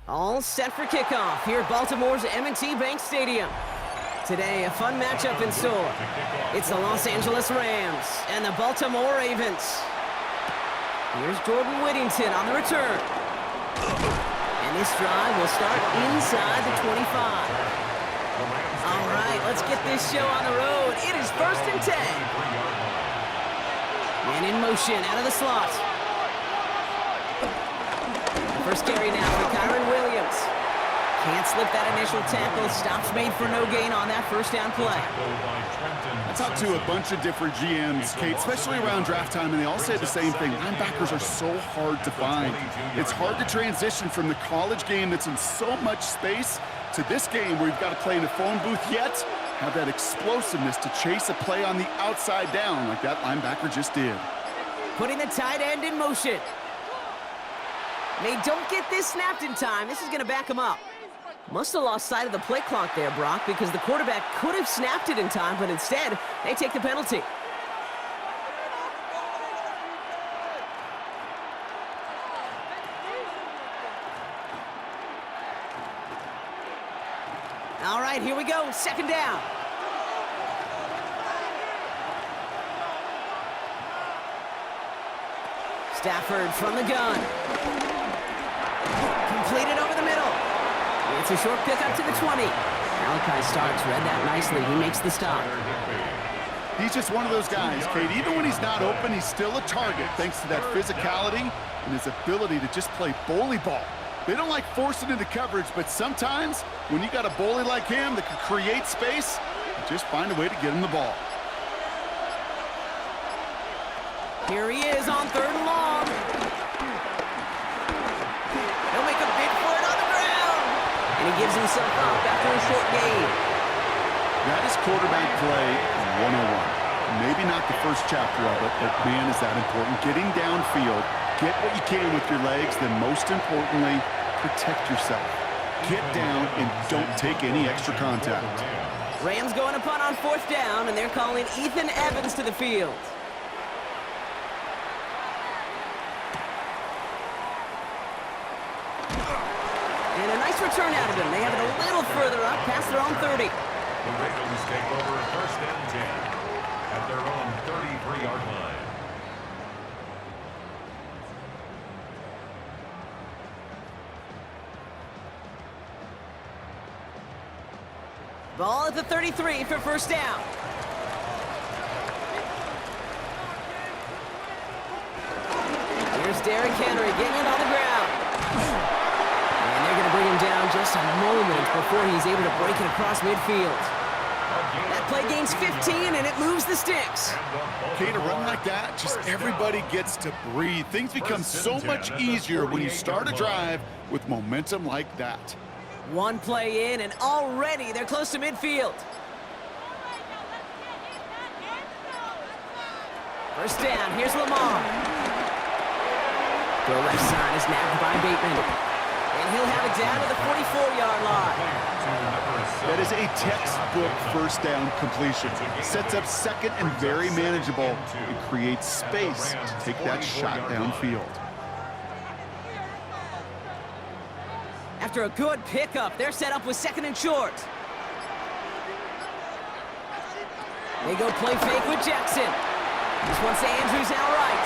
All set for kickoff here at Baltimore's M&T Bank Stadium. Today, a fun matchup in store. It's the Los Angeles Rams and the Baltimore Ravens. Here's Jordan Whittington on the return. And this drive will start inside the 25. All right, let's get this show on the road. It is 1st and 10. Man in motion out of the slot. First carry now for Kyron Williams. Can't slip that initial tackle. Stops made for no gain on that first down play. I talked to a bunch of different GMs, Kate, especially around draft time, and they all say the same thing. Linebackers are so hard to find. It's hard to transition from the college game that's in so much space to this game where you've got to play in a phone booth, yet have that explosiveness to chase a play on the outside down like that linebacker just did. Putting the tight end in motion. They don't get this snapped in time. This is going to back him up. Must have lost sight of the play clock there, Brock, because the quarterback could have snapped it in time, but instead, they take the penalty. All right, here we go. 2nd down. Stafford from the gun. Completed over the middle. It's a short pick up to the 20. Malachi Starks read that nicely. He makes the stop. He's just one of those guys, Kate. Even when he's not open, he's still a target thanks to that physicality and his ability to just play bully ball. They don't like forcing into coverage, but sometimes when you got a bully like him that can create space, you just find a way to get him the ball. Here he is on 3rd and long. He'll make a big for it on the ground. And he gives himself up after a short gain. That is quarterback play 101. Maybe not the first chapter of it, but man, is that important. Getting downfield, get what you can with your legs, then most importantly, protect yourself. Get down and don't take any extra contact. Rams going to punt on 4th down, and they're calling Ethan Evans to the field. And a nice return out of him. They have it a little further up past their own 30. The Ravens take over 1st and 10 at their own 33-yard line. Ball at the 33 for 1st down. Here's Derrick Henry getting it on the ground. And they're going to bring him down just a moment before he's able to break it across midfield. That play gains 15, and it moves the sticks. Kate, a run like that, just everybody gets to breathe. Things become so much easier when you start a drive with momentum like that. One play in, and already they're close to midfield. 1st down, here's Lamar. The left side is nabbed by Bateman. And he'll have it down to the 44-yard line. That is a textbook 1st down completion. Sets up 2nd and very manageable. It creates space to take that shot downfield. After a good pickup, they're set up with 2nd and short. They go play fake with Jackson. This one's to Andrews outright.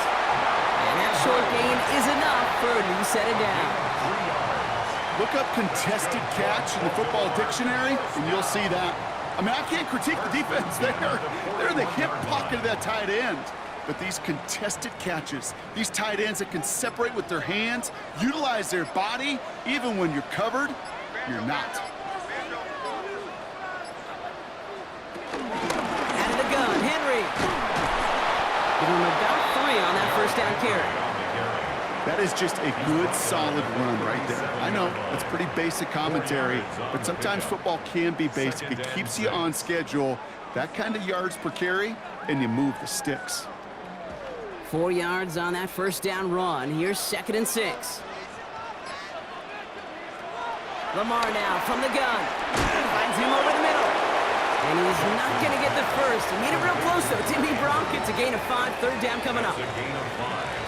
And that short gain is enough for a new set of downs. Look up contested catch in the football dictionary, and you'll see that. I mean, I can't critique the defense there. They're in the hip pocket of that tight end. But these contested catches, these tight ends that can separate with their hands, utilize their body, even when you're covered, you're not. Out of the gun, Henry. Give him about 3 on that 1st down carry. That is just a good, solid run right there. I know, that's pretty basic commentary, but sometimes football can be basic. It keeps you on schedule, that kind of yards per carry, and you move the sticks. 4 yards on that 1st down run. Here's 2nd and 6. Lamar now from the gun. Finds him over the middle. And he's not going to get the first. He made it real close, though. Timmy Brock, it's a gain of 5, third down coming up.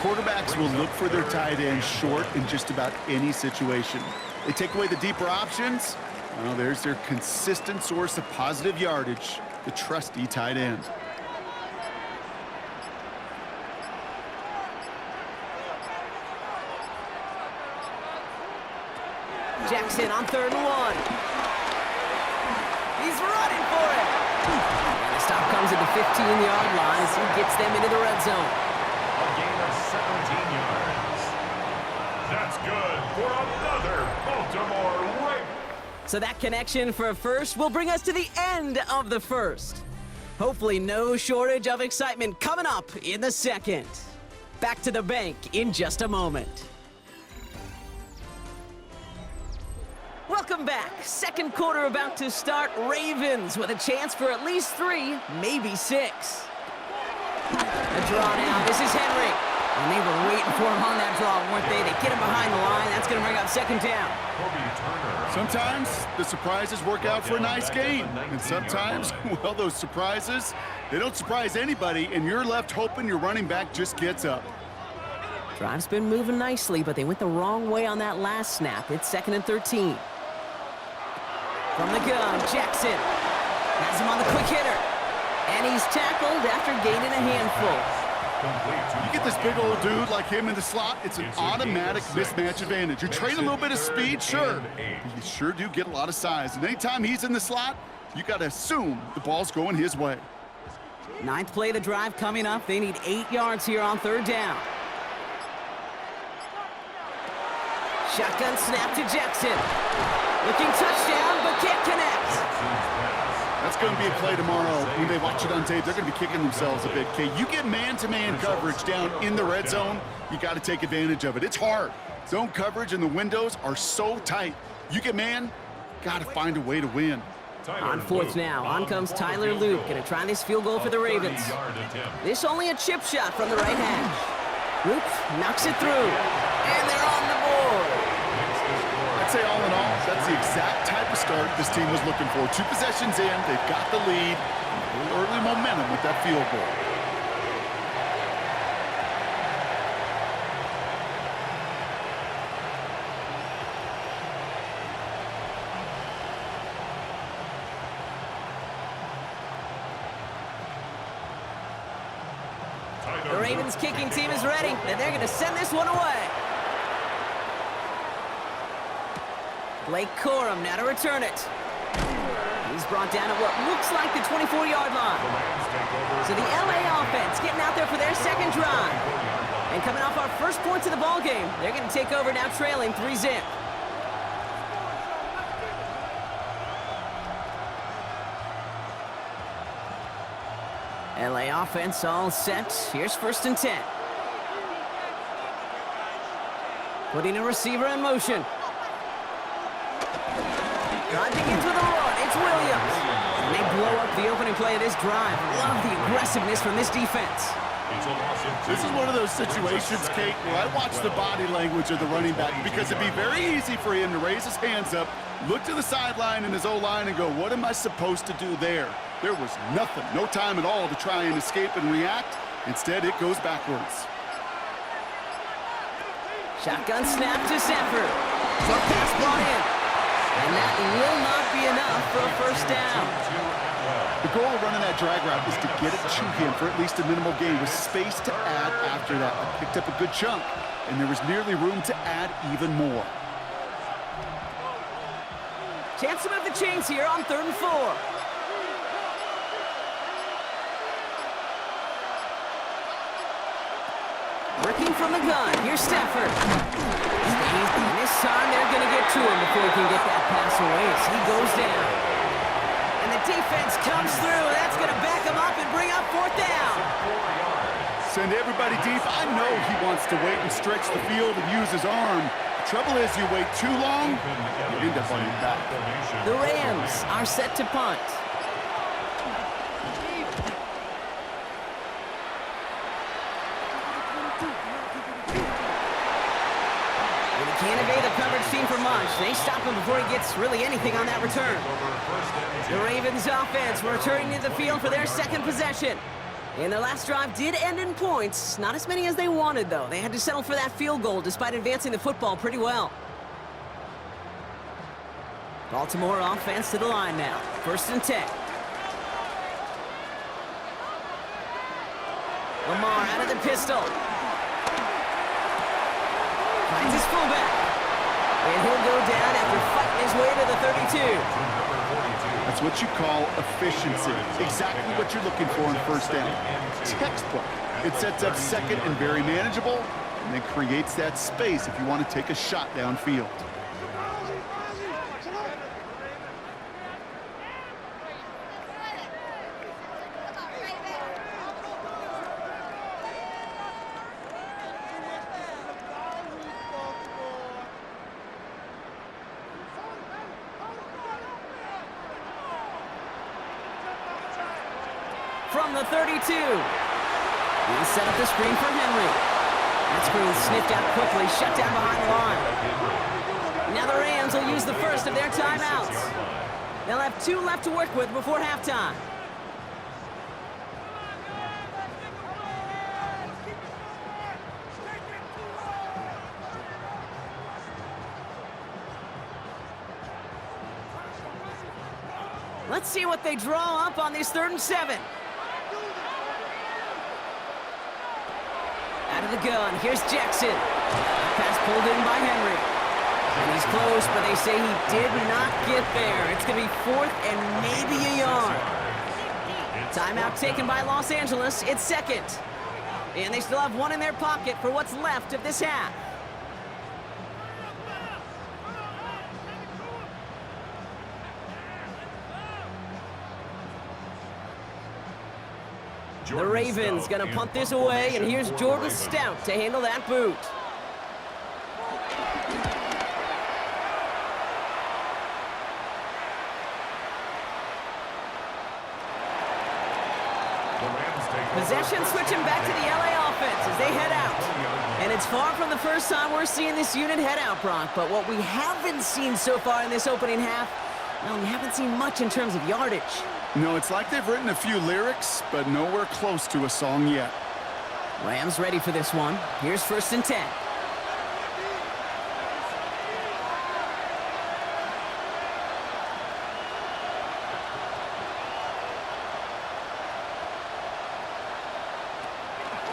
Quarterbacks will look for their tight end short in just about any situation. They take away the deeper options. Well, there's their consistent source of positive yardage, the trusty tight end. Jackson on 3rd and 1. He's running for it. And the stop comes at the 15-yard line as he gets them into the red zone. A gain of 17 yards. That's good for another Baltimore Ravens. So that connection for a first will bring us to the end of the first. Hopefully no shortage of excitement coming up in the second. Back to the bank in just a moment. Welcome back. Second quarter about to start. Ravens with a chance for at least 3, maybe 6. The draw now. This is Henry. And they were waiting for him on that draw, weren't they? They get him behind the line. That's going to bring up 2nd down. Sometimes the surprises work out for a nice game. And sometimes, well, those surprises, they don't surprise anybody, and you're left hoping your running back just gets up. Drive's been moving nicely, but they went the wrong way on that last snap. It's 2nd and 13. From the gun, Jackson has him on the quick hitter. And he's tackled after gaining a handful. You get this big old dude like him in the slot, it's an automatic mismatch advantage. You trade a little bit of speed, sure, but you sure do get a lot of size. And anytime he's in the slot, you got to assume the ball's going his way. 9th play of the drive coming up. They need 8 yards here on 3rd down. Shotgun snap to Jackson. Looking touchdown, but can't connect. That's going to be a play tomorrow. When they watch it on tape, they're going to be kicking themselves a bit. Okay, you get man-to-man coverage down in the red zone, you got to take advantage of it. It's hard. Zone coverage and the windows are so tight. You get man, got to find a way to win. On 4th now, on comes Tyler Luke. Going to try this field goal for the Ravens. This only a chip shot from the right hash. Luke knocks it through, and they're on the board. I'd say all in all, that's the exact type of start this team was looking for. 2 possessions in, they've got the lead, a little early momentum with that field goal. The Ravens kicking team is ready, and they're going to send this one away. Blake Corum now to return it. He's brought down at what looks like the 24-yard line. So the LA offense getting out there for their second drive. And coming off our first points of the ball game, they're going to take over now trailing 3-zip. LA offense all set. Here's 1st and 10. Putting a receiver in motion. Drive begins with a run. It's Williams. And they blow up the opening play of this drive. Love the aggressiveness from this defense. This is one of those situations, Kate, where I watch the body language of the running back because it'd be very easy for him to raise his hands up, look to the sideline in his O-line and go, what am I supposed to do there? There was nothing, no time at all to try and escape and react. Instead, it goes backwards. Shotgun snap to Sanford. Short pass brought in. And that will not be enough for a 1st down. The goal of running that drag route is to get it to him for at least a minimal gain with space to add after that. I picked up a good chunk, and there was nearly room to add even more. Chance to move the chains here on 3rd and 4. Working from the gun. Here's Stafford. And this time they're going to get to him before he can get that pass away as he goes down. And the defense comes through. That's going to back him up and bring up 4th down. Send everybody deep. I know he wants to wait and stretch the field and use his arm. The trouble is you wait too long, you end up on your back. The Rams are set to punt. Can't evade the coverage team for much. They stop him before he gets really anything on that return. The Ravens offense returning to the field for their second possession. And their last drive did end in points. Not as many as they wanted, though. They had to settle for that field goal despite advancing the football pretty well. Baltimore offense to the line now. 1st and 10. Lamar out of the pistol. Finds his fullback. And he'll go down after fighting his way to the 32. That's what you call efficiency. Exactly what you're looking for on 1st down. Textbook. It sets up 2nd and very manageable, and then creates that space if you want to take a shot downfield. From the 32. He'll set up the screen for Henry. That screen sniffed out quickly, shut down behind the line. Now the Rams will use the first of their timeouts. They'll have 2 left to work with before halftime. Let's see what they draw up on this 3rd and 7. Out of the gun, here's Jackson. Pass pulled in by Henry. And he's close, but they say he did not get there. It's going to be 4th and maybe a yard. Timeout taken by Los Angeles. It's 2nd. And they still have 1 in their pocket for what's left of this half. The Ravens going to punt this away, and here's Jordan Stout to handle that boot. Possession switching back to the LA offense as they head out. And it's far from the first time we're seeing this unit head out, Brock, but what we haven't seen so far in this opening half, well, we haven't seen much in terms of yardage. No, it's like they've written a few lyrics, but nowhere close to a song yet. Rams ready for this one. Here's 1st and 10.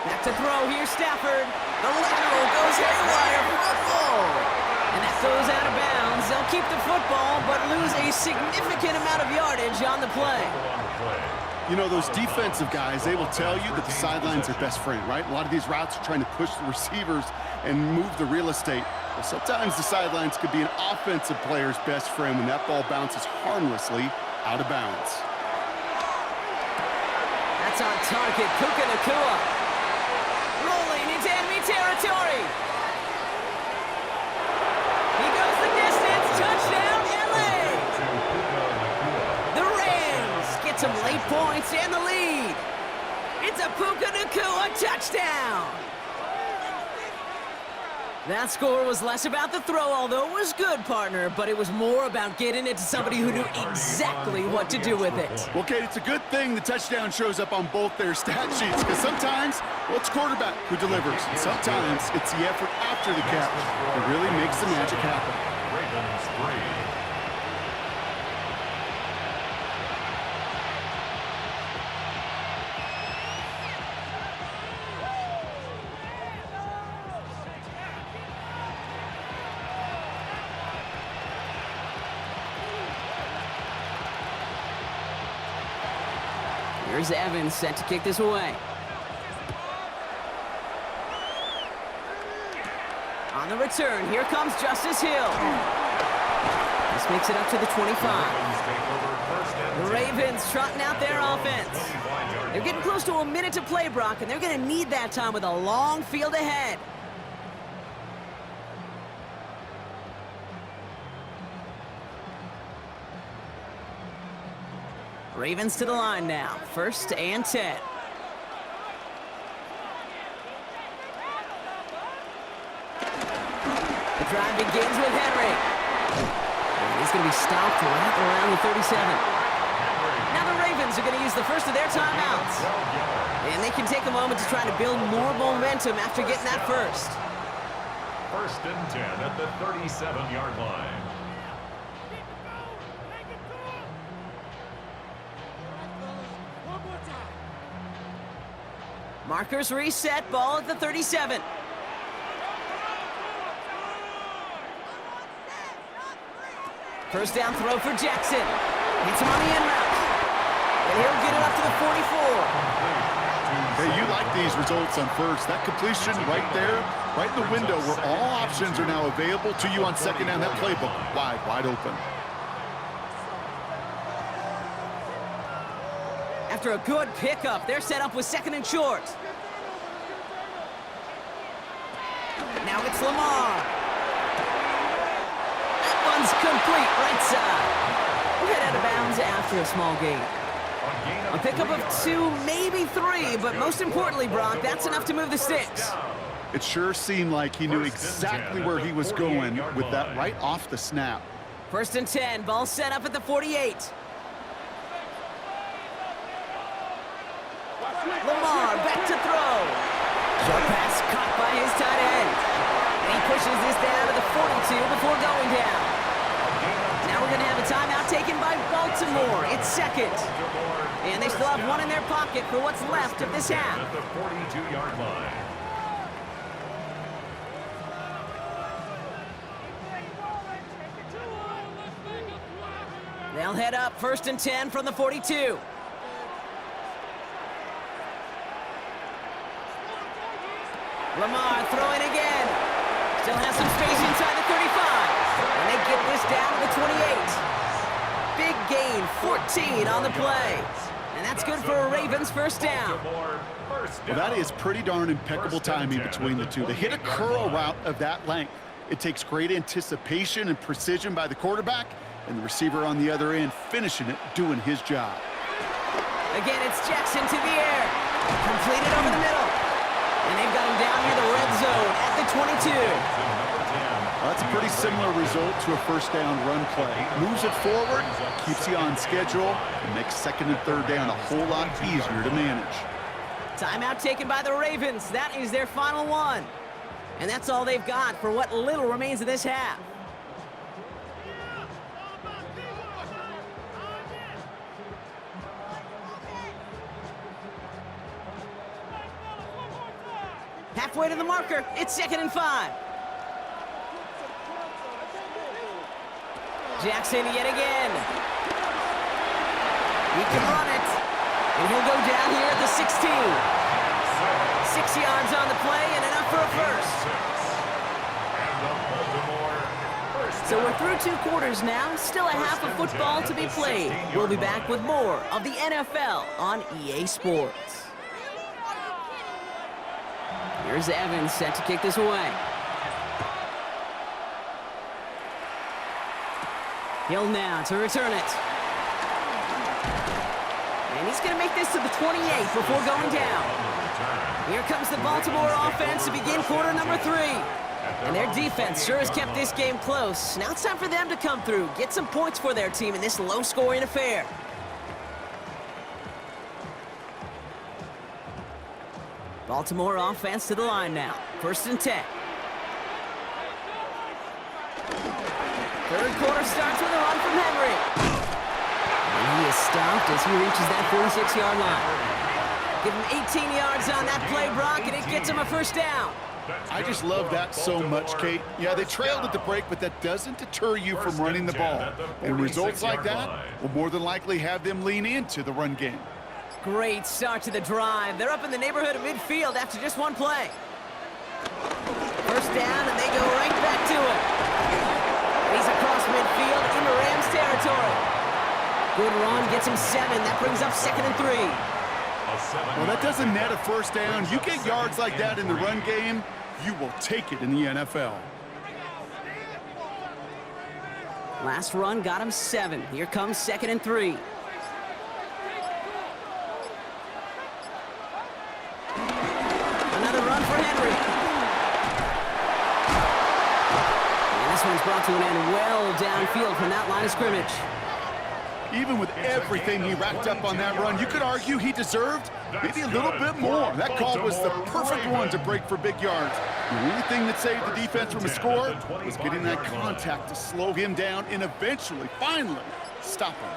Back to throw. Here's Stafford. The lateral goes haywire. Fumble. And that goes out of bounds. They'll keep the football, but lose a significant amount of yardage on the play. You know, those defensive guys, they will tell you that the sidelines are best friend, right? A lot of these routes are trying to push the receivers and move the real estate. Well, sometimes the sidelines could be an offensive player's best friend when that ball bounces harmlessly out of bounds. That's on target. Puka Nacua. Rolling into enemy territory. He goes the distance. Touchdown, LA. The Rams get some late points and the lead. It's a Puka Nacua touchdown. That score was less about the throw, although it was good, partner, but it was more about getting it to somebody who knew exactly what to do with it. Well, Kate, it's a good thing the touchdown shows up on both their stat sheets, because sometimes, well, it's quarterback who delivers. And sometimes it's the effort after the catch that really makes the magic happen. Ravens 3. Here's Evans set to kick this away. On the return, here comes Justice Hill. This makes it up to the 25. The Ravens trotting out their offense. They're getting close to a minute to play, Brock, and they're going to need that time with a long field ahead. Ravens to the line now. 1st and 10. The drive begins with be stopped right around the 37. Now the Ravens are going to use the first of their timeouts. And they can take a moment to try to build more momentum after getting that first. 1st and 10 at the 37-yard line. Markers reset, ball at the 37. First down throw for Jackson. Hits him on the in route. And he'll get it up to the 44. Hey, you like these results on first. That completion right there, right in the window where all options are now available to you on second down. That playbook wide open. After a good pickup, they're set up with 2nd and short. Now it's Lamar. That one's complete right side. We'll head out of bounds after a small gain. A pickup of 2, maybe 3, but most importantly, Brock, that's enough to move the sticks. It sure seemed like he knew exactly where he was going with that right off the snap. 1st and 10, ball set up at the 48. Lamar back to throw. Short pass caught by his tight end. And he pushes this down to the 42 before going down. Now we're going to have a timeout taken by Baltimore. It's 2nd. And they still have one in their pocket for what's left of this half. At the 42-yard line. They'll head up 1st and 10 from the 42. Lamar throwing again. Still has some space inside the 35. And they get this down to the 28. Big gain, 14 on the play. And that's good for a Ravens first down. Well, that is pretty darn impeccable timing between the two. To hit a curl route of that length, it takes great anticipation and precision by the quarterback, and the receiver on the other end finishing it, doing his job. Again, it's Jackson to the air. Completed over the middle. And they've got him down near the red zone at the 22. That's a pretty similar result to a first down run play. Moves it forward, keeps you on schedule, and makes 2nd and 3rd down a whole lot easier to manage. Timeout taken by the Ravens. That is their final one. And that's all they've got for what little remains of this half. Halfway to the marker, it's 2nd and 5. Jackson yet again. He can run it. And he'll go down here at the 16. 6 yards on the play and enough for a first. So we're through 2 quarters now. Still a half of football to be played. We'll be back with more of the NFL on EA Sports. Here's Evans set to kick this away. Hill now to return it. And he's going to make this to the 28 before going down. Here comes the Baltimore offense to begin quarter number 3. And their defense sure has kept this game close. Now it's time for them to come through, get some points for their team in this low-scoring affair. Baltimore offense to the line now. 1st and 10. 3rd quarter starts with a run from Henry. And he is stopped as he reaches that 46-yard line. Give him 18 yards on that play, Brock, and it gets him a first down. I just love that so much, Kate. Yeah, they trailed at the break, but that doesn't deter you from running the ball. And results like that will more than likely have them lean into the run game. Great start to the drive. They're up in the neighborhood of midfield after just one play. First down, and they go right back to it. He's across midfield into Rams territory. Good run, gets him 7. That brings up 2nd and 3. Well, that doesn't net a first down. You get yards like that in the run game, you will take it in the NFL. Last run got him 7. Here comes 2nd and 3. Another run for Henry. And this one's brought to an end well downfield from that line of scrimmage. Even with everything he racked up on that run, you could argue he deserved maybe a little bit more. That call was the perfect one to break for big yards. The only thing that saved the defense from a score was getting that contact to slow him down and eventually, finally, stop him.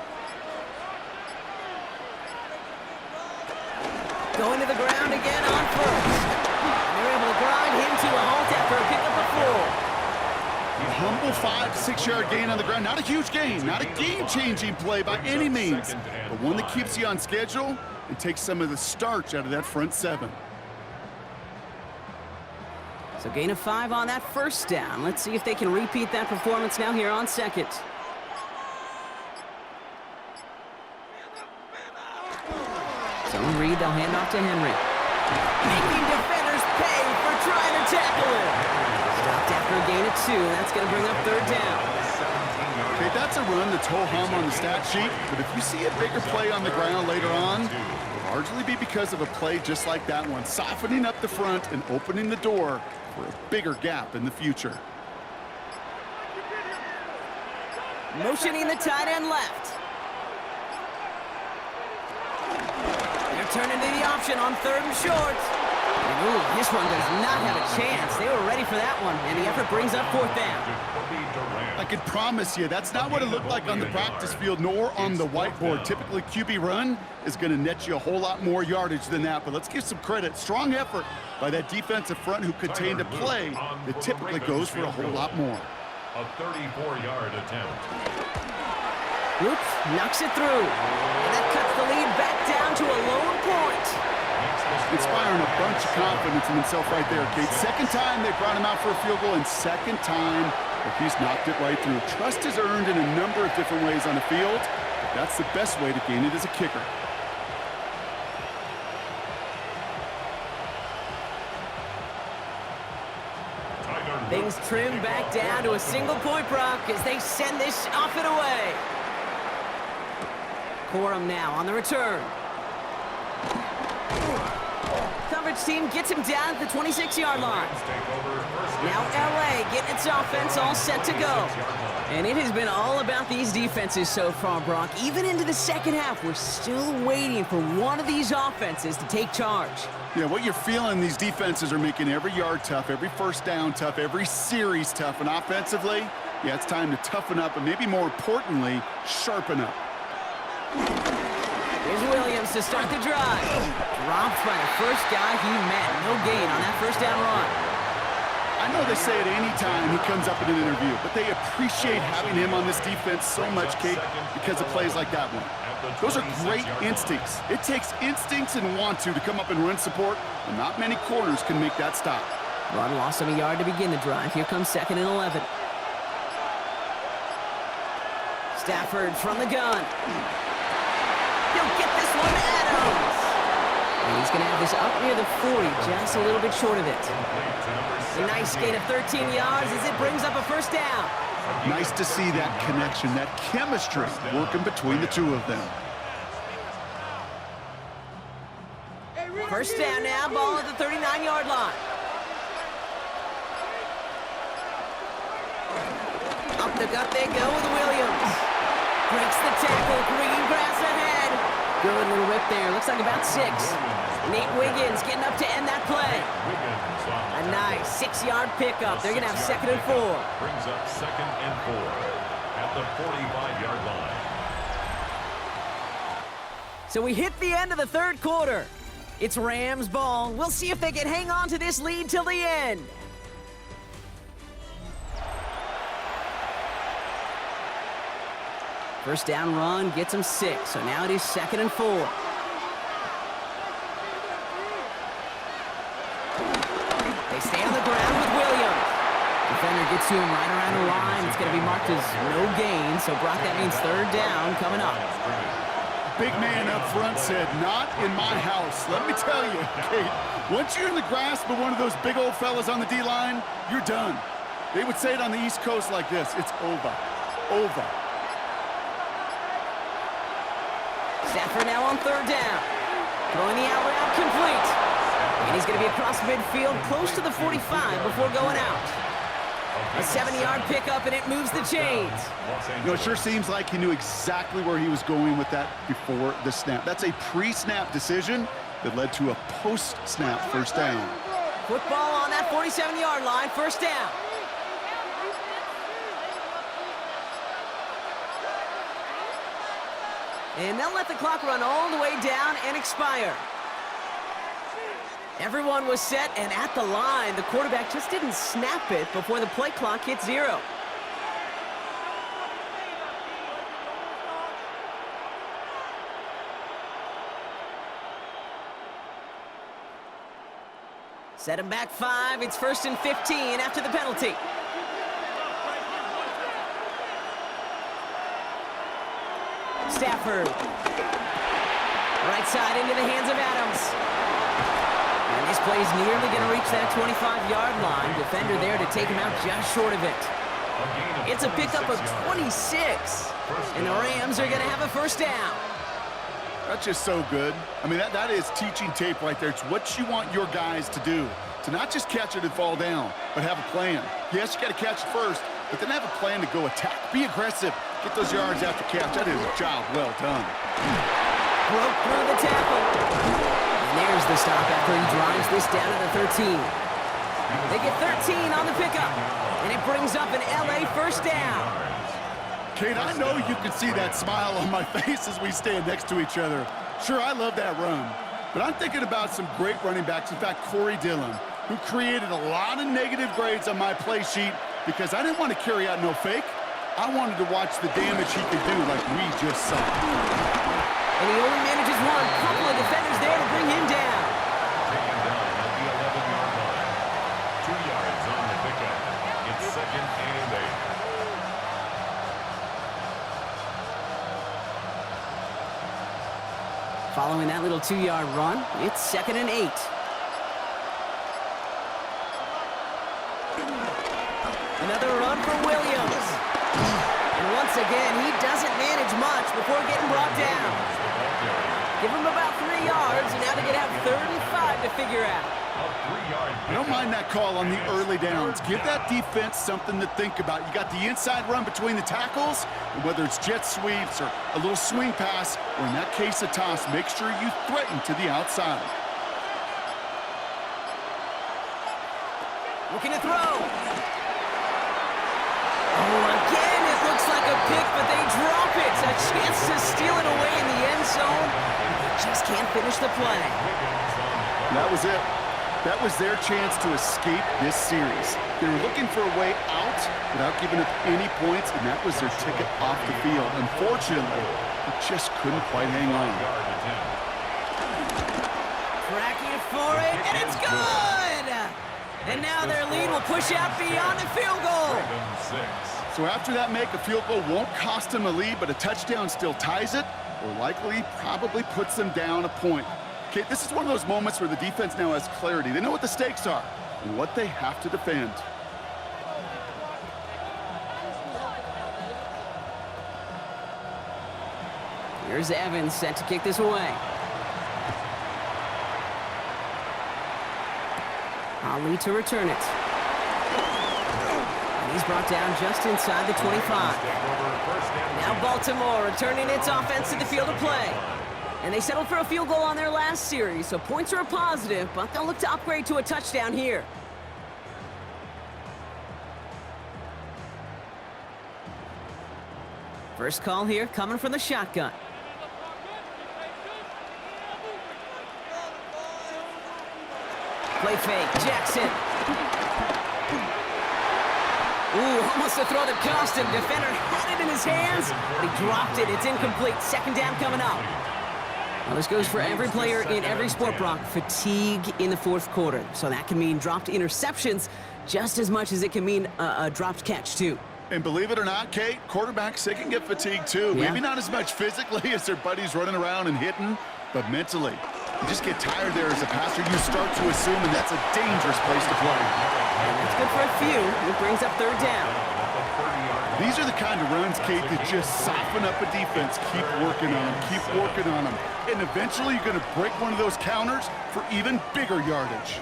Going to the ground again on first. And they're able to grind him to a halt after a pickup of 4. A humble 5 to 6 yard gain on the ground. Not a huge gain, not a game-changing play by any means, but one that keeps you on schedule and takes some of the starch out of that front 7. So gain of 5 on that first down. Let's see if they can repeat that performance now here on second. Zone read, they'll hand off to Henry. Making defenders pay for trying to tackle him. Stopped after a gain of 2. That's going to bring up third down. Okay, that's a run that's ho-hum on the stat sheet, but if you see a bigger play on the ground later on, it'll largely be because of a play just like that one, softening up the front and opening the door for a bigger gap in the future. Motioning the tight end left. They're turning to the option on 3rd and short. And ooh, this one does not have a chance. They were ready for that one, and the effort brings up 4th down. I can promise you, that's not what it looked like on the practice field nor on the whiteboard. Typically, QB run is going to net you a whole lot more yardage than that, but let's give some credit. Strong effort by that defensive front who contained a play that typically goes for a whole lot more. A 34-yard attempt. Oops, knocks it through. And that cuts the lead back down to a lower point. Inspiring a bunch of confidence in himself right there, Kate. Second time they brought him out for a field goal, and second time that he's knocked it right through. Trust is earned in a number of different ways on the field, but that's the best way to gain it as a kicker. Things trim back down to a single-point Brock as they send this off and away. Corum now on the return. Coverage team gets him down at the 26-yard line. Now LA getting its offense all set to go. And it has been all about these defenses so far, Brock. Even into the second half, we're still waiting for one of these offenses to take charge. Yeah, what you're feeling, these defenses are making every yard tough, every first down tough, every series tough. And offensively, yeah, it's time to toughen up and maybe more importantly, sharpen up. Here's Williams to start the drive. Dropped by the first guy he met. No gain on that first down run. I know they say it any time he comes up in an interview, but they appreciate having him on this defense so much, Kate, because of plays like that one. Those are great instincts. It takes instincts and want to come up and run support, and not many corners can make that stop. Run lost him a yard to begin the drive. Here comes 2nd and 11. Stafford from the gun. He'll get this one to Adams. And he's going to have this up near the 40, just a little bit short of it. A nice gain of 13 yards as it brings up a first down. Nice to see that connection, that chemistry working between the two of them. First down now, ball at the 39-yard line. Up the gut they go with Williams. Breaks the tackle, green grass ahead. Good little rip there, looks like about 6. Nate Wiggins getting up to end that play. A nice 6-yard pickup. They're going to have 2nd and 4. Brings up 2nd and 4 at the 45-yard line. So we hit the end of the 3rd quarter. It's Rams ball. We'll see if they can hang on to this lead till the end. First down run gets them 6. So now it is 2nd and 4. Stay on the ground with Williams. Defender gets to him right around the line. It's going to be marked as no gain. So, Brock, that means 3rd down coming up. Big man up front said, not in my house. Let me tell you, Kate, once you're in the grasp of one of those big old fellas on the D-line, you're done. They would say it on the East Coast like this. It's over. Over. Stafford now on 3rd down. Throwing the out route complete. And he's going to be across midfield, close to the 45 before going out. A 7-yard pickup, and it moves the chains. You know, it sure seems like he knew exactly where he was going with that before the snap. That's a pre-snap decision that led to a post-snap first down. Football on that 47-yard line, first down. And they'll let the clock run all the way down and expire. Everyone was set and at the line. The quarterback just didn't snap it before the play clock hit 0. Set him back 5. It's 1st and 15 after the penalty. Stafford. Right side into the hands of Adams. And this play is nearly going to reach that 25-yard line. Defender there to take him out just short of it. It's a pickup of 26. And the Rams are going to have a first down. That's just so good. I mean, that is teaching tape right there. It's what you want your guys to do. To not just catch it and fall down, but have a plan. Yes, you got to catch it first, but then have a plan to go attack. Be aggressive. Get those yards after catch. That is a job well done. Broke through the tackle. And there's the stop after he drives this down to the 13. They get 13 on the pickup, and it brings up an LA first down. Kate, I know you can see that smile on my face as we stand next to each other. Sure, I love that run. But I'm thinking about some great running backs. In fact, Corey Dillon, who created a lot of negative grades on my play sheet because I didn't want to carry out no fake. I wanted to watch the damage he could do like we just saw. And he only manages one. Couple of defenders there to bring him down. Taken down at the 11-yard line. 2 yards on the pickup. It's 2nd and 8. Following that little 2-yard run, it's 2nd and 8. Another run for Williams. And once again, he doesn't manage much before getting brought down. Give him about 3 yards, and now they're going to have 35 to figure out. I don't mind that call on the early downs. Give that defense something to think about. You got the inside run between the tackles, and whether it's jet sweeps or a little swing pass, or in that case a toss, make sure you threaten to the outside. Looking to throw. Oh, again, it looks like a pick, but they drop it. A chance to steal it away in the end zone. They just can't finish the play. That was it. That was their chance to escape this series. They were looking for a way out without giving up any points, and that was their ticket off the field. Unfortunately, they just couldn't quite hang on. Cracking for it, and it's good! And now their lead will push out beyond the field goal. So after that make, a field goal won't cost them a lead, but a touchdown still ties it, or likely probably puts them down a point. Okay, this is one of those moments where the defense now has clarity. They know what the stakes are and what they have to defend. Here's Evans set to kick this away. Ali to return it. And he's brought down just inside the 25. Now Baltimore returning its offense to the field of play. And they settled for a field goal on their last series, so points are a positive, but they'll look to upgrade to a touchdown here. First call here coming from the shotgun. Play fake, Jackson. Ooh, almost a throw that cost him. Defender had it in his hands, but he dropped it. It's incomplete. 2nd down coming up. Well, this goes for every player in every sport, Brock. Fatigue in the 4th quarter. So that can mean dropped interceptions just as much as it can mean a dropped catch, too. And believe it or not, Kate, quarterbacks, they can get fatigued, too. Yeah. Maybe not as much physically as their buddies running around and hitting, but mentally. You just get tired there as a passer. You start to assume, and that's a dangerous place to play. And that's good for a few. It brings up 3rd down. These are the kind of runs, Kate, that just soften up a defense. Keep working on them, keep working on them. And eventually you're going to break one of those counters for even bigger yardage.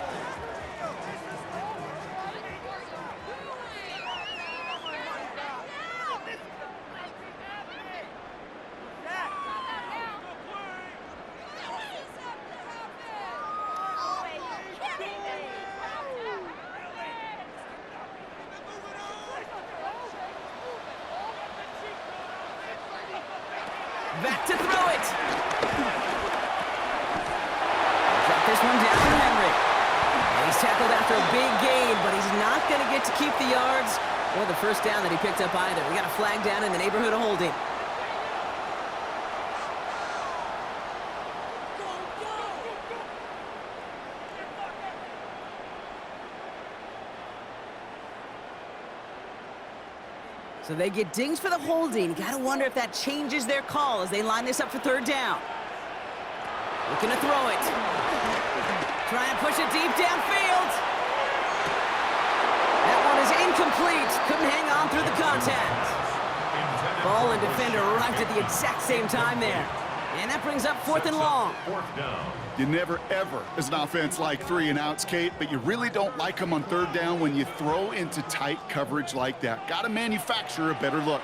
Back to throw it. Drop this one down to Henry. And he's tackled after a big gain, but he's not going to get to keep the yards or the first down that he picked up either. We got a flag down in the neighborhood of holding. So they get dinged for the holding. Got to wonder if that changes their call as they line this up for third down. Looking to throw it. Trying to push it deep downfield. That one is incomplete. Couldn't hang on through the contact. Ball and defender arrived at the exact same time there. And that brings up fourth and long. You never, ever, as an offense, like 3 and outs, Kate, but you really don't like them on third down when you throw into tight coverage like that. Got to manufacture a better look.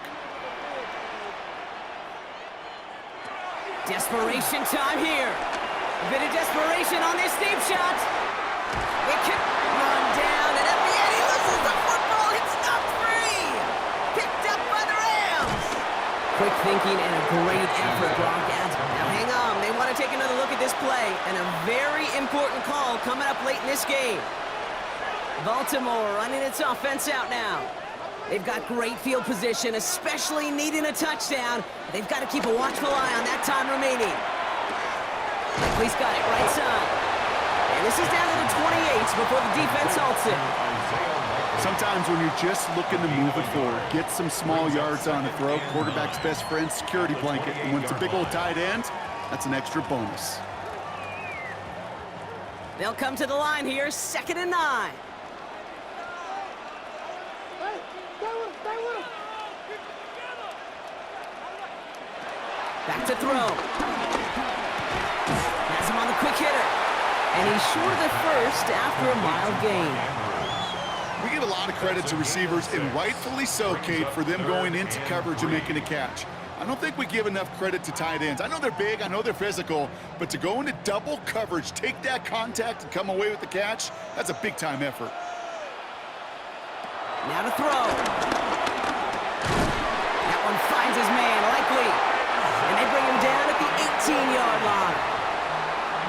Desperation time here. A bit of desperation on this deep shot. It can run down, and at the end, he loses the football. It's knocked free. Picked up by the Rams. Quick thinking and a great effort, Brock. Now hang on. They want to take another look at this play, and a very important call coming up late in this game. Baltimore running its offense out now. They've got great field position, especially needing a touchdown. They've got to keep a watchful eye on that time remaining. He's got it right side. And this is down to the 28 before the defense halts it. Sometimes when you're just looking to move it forward, get some small yards on the throw, quarterback's best friend, security blanket. And when it's a big old tight end, that's an extra bonus. They'll come to the line here, 2nd and 9. Back to throw. Has him on the quick hitter. And he's short of the first after a mild gain. We give a lot of credit to receivers, and rightfully so, Kate, for them going into coverage and making a catch. I don't think we give enough credit to tight ends. I know they're big, I know they're physical, but to go into double coverage, take that contact, and come away with the catch, that's a big-time effort. Now to throw. That one finds his man, likely. And they bring him down at the 18-yard line.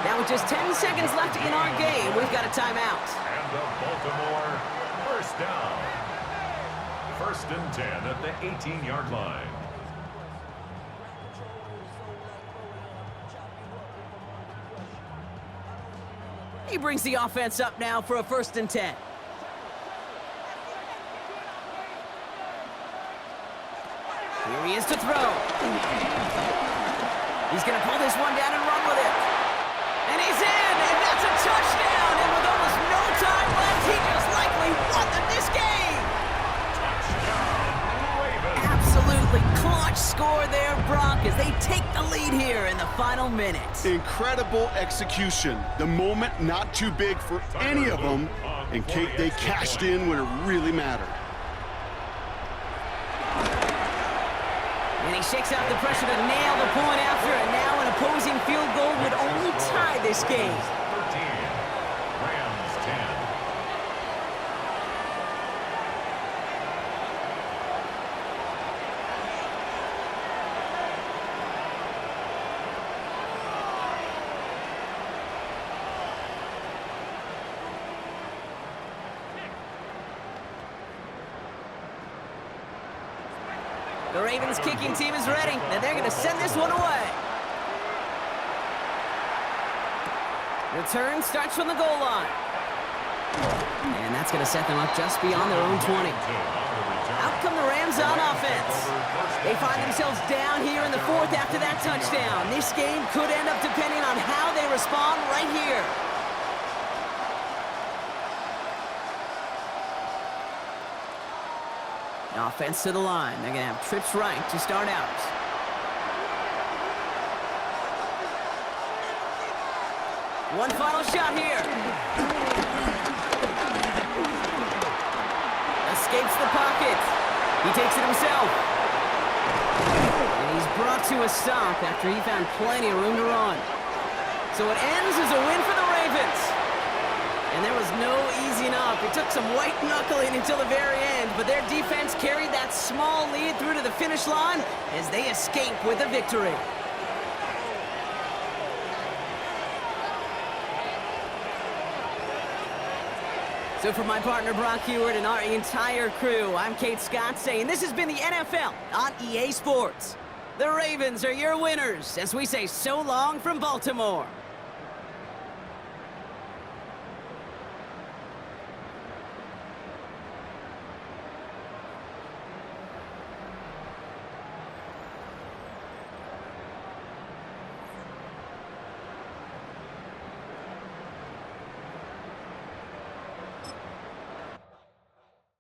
Now with just 10 seconds left in our game, we've got a timeout. And the Baltimore first down. 1st and 10 at the 18-yard line. He brings the offense up now for a 1st and 10. Here he is to throw. He's going to pull this one down and run with it. And he's in, and that's a touchdown. And with almost no time left, he just likely won this game. Absolutely clutch score there, Brock, as they take the lead here in the final minute. Incredible execution. The moment not too big for any of them, and Kate, they cashed in when it really mattered. And he shakes out the pressure to nail the point after, and now an opposing field goal would only tie this game. 13. Rams 10. The Ravens kicking team is ready, and they're going to send this one away. Return starts from the goal line. And that's going to set them up just beyond their own 20. Out come the Rams on offense. They find themselves down here in the 4th after that touchdown. This game could end up depending on how they respond right here. Offense to the line. They're going to have trips right to start out. One final shot here. Escapes the pocket. He takes it himself. And he's brought to a stop after he found plenty of room to run. So it ends as a win for the Ravens. And there was no easing up. It took some white knuckling until the very end, but their defense carried that small lead through to the finish line as they escape with a victory. So for my partner Brock Heward and our entire crew, I'm Kate Scott saying this has been the NFL on EA Sports. The Ravens are your winners as we say so long from Baltimore.